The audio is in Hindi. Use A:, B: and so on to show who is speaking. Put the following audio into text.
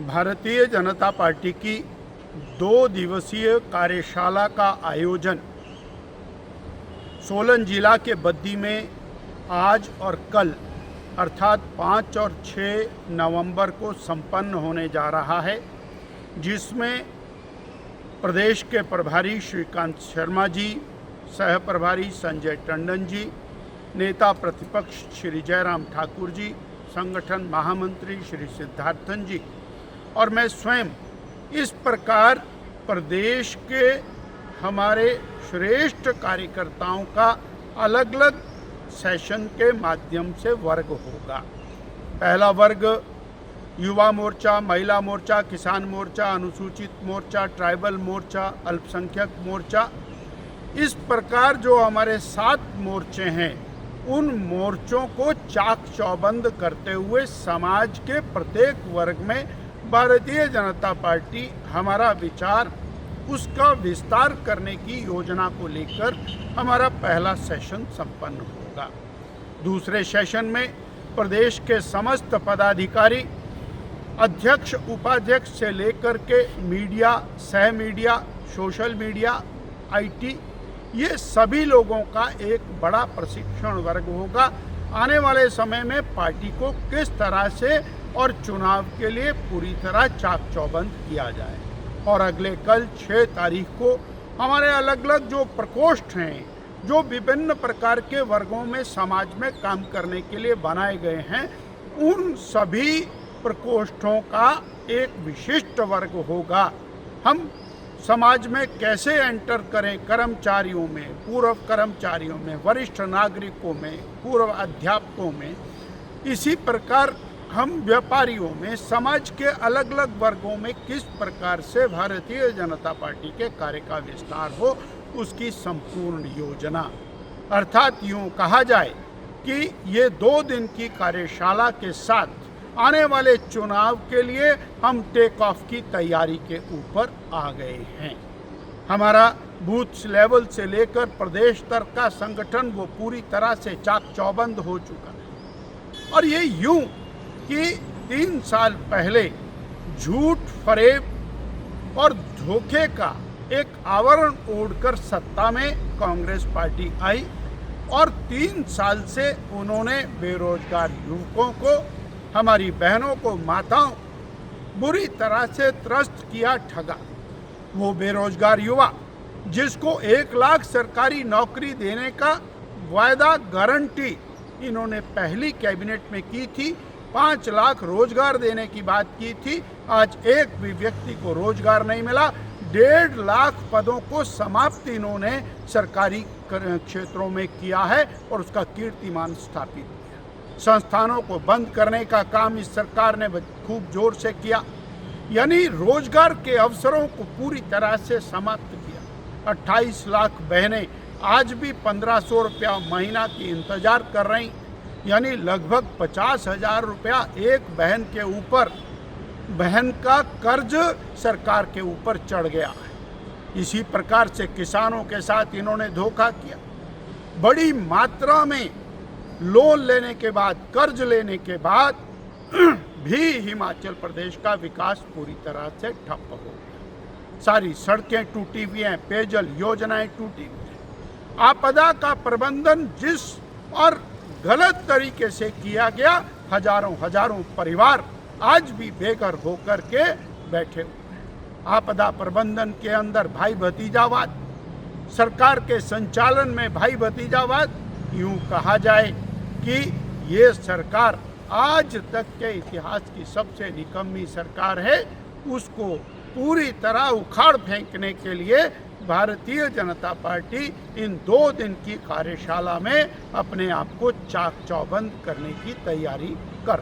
A: भारतीय जनता पार्टी की 2 दिवसीय कार्यशाला का आयोजन सोलन जिला के बद्दी में आज और कल अर्थात 5 और 6 नवंबर को संपन्न होने जा रहा है, जिसमें प्रदेश के प्रभारी श्रीकांत शर्मा जी, सह प्रभारी संजय टंडन जी, नेता प्रतिपक्ष श्री जयराम ठाकुर जी, संगठन महामंत्री श्री सिद्धार्थन जी और मैं स्वयं इस प्रकार प्रदेश के हमारे श्रेष्ठ कार्यकर्ताओं का अलग अलग सेशन के माध्यम से वर्ग होगा। पहला वर्ग युवा मोर्चा, महिला मोर्चा, किसान मोर्चा, अनुसूचित मोर्चा, ट्राइबल मोर्चा, अल्पसंख्यक मोर्चा, इस प्रकार जो हमारे 7 मोर्चे हैं, उन मोर्चों को चाक चौबंद करते हुए समाज के प्रत्येक वर्ग में भारतीय जनता पार्टी हमारा विचार उसका विस्तार करने की योजना को लेकर हमारा पहला सेशन संपन्न होगा। दूसरे सेशन में प्रदेश के समस्त पदाधिकारी, अध्यक्ष, उपाध्यक्ष से लेकर के मीडिया, सह मीडिया, सोशल मीडिया, आईटी, ये सभी लोगों का एक बड़ा प्रशिक्षण वर्ग होगा। आने वाले समय में पार्टी को किस तरह से और चुनाव के लिए पूरी तरह चाक चौबंद किया जाए। और अगले कल 6 तारीख को हमारे अलग अलग जो प्रकोष्ठ हैं, जो विभिन्न प्रकार के वर्गों में समाज में काम करने के लिए बनाए गए हैं, उन सभी प्रकोष्ठों का एक विशिष्ट वर्ग होगा। हम समाज में कैसे एंटर करें, कर्मचारियों में, पूर्व कर्मचारियों में, वरिष्ठ नागरिकों में, पूर्व अध्यापकों में, इसी प्रकार हम व्यापारियों में, समाज के अलग अलग वर्गों में किस प्रकार से भारतीय जनता पार्टी के कार्य का विस्तार हो, उसकी संपूर्ण योजना। अर्थात यूँ कहा जाए कि ये 2 दिन की कार्यशाला के साथ आने वाले चुनाव के लिए हम टेक ऑफ की तैयारी के ऊपर आ गए हैं। हमारा बूथ लेवल से लेकर प्रदेश स्तर का संगठन वो पूरी तरह से चाक चौबंद हो चुका है। और ये यूं कि 3 साल पहले झूठ, फरेब और धोखे का एक आवरण ओढ़कर सत्ता में कांग्रेस पार्टी आई और 3 साल से उन्होंने बेरोजगार युवकों को, हमारी बहनों को, माताओं बुरी तरह से त्रस्त किया, ठगा। वो बेरोजगार युवा जिसको 1 लाख सरकारी नौकरी देने का वायदा, गारंटी इन्होंने पहली कैबिनेट में की थी, 5 लाख रोजगार देने की बात की थी, आज एक भी व्यक्ति को रोजगार नहीं मिला। 1.5 लाख पदों को समाप्त इन्होंने सरकारी क्षेत्रों में किया है और उसका कीर्तिमान स्थापित किया। संस्थानों को बंद करने का काम इस सरकार ने खूब जोर से किया, यानी रोजगार के अवसरों को पूरी तरह से समाप्त किया। 28 लाख बहनें आज भी 1500 रुपया महीना की इंतजार कर रही, यानी लगभग 50,000 रुपया एक बहन के ऊपर, बहन का कर्ज सरकार के ऊपर चढ़ गया है। इसी प्रकार से किसानों के साथ इन्होंने धोखा किया। बड़ी मात्रा में लोन लेने के बाद, कर्ज लेने के बाद भी हिमाचल प्रदेश का विकास पूरी तरह से ठप हो गया। सारी सड़कें टूटी हुई हैं, पेयजल योजनाएं टूटी हुई हैं। आपदा का प्रबंधन जिस और गलत तरीके से किया गया, हजारों परिवार आज भी बेघर होकर के बैठे हुए हैं। आपदा प्रबंधन के अंदर भाई भतीजावाद, सरकार के संचालन में भाई भतीजावाद, यूं कहा जाए कि ये सरकार आज तक के इतिहास की सबसे निकम्मी सरकार है। उसको पूरी तरह उखाड़ फेंकने के लिए भारतीय जनता पार्टी इन 2 दिन की कार्यशाला में अपने आप को चाक चौबंद करने की तैयारी कर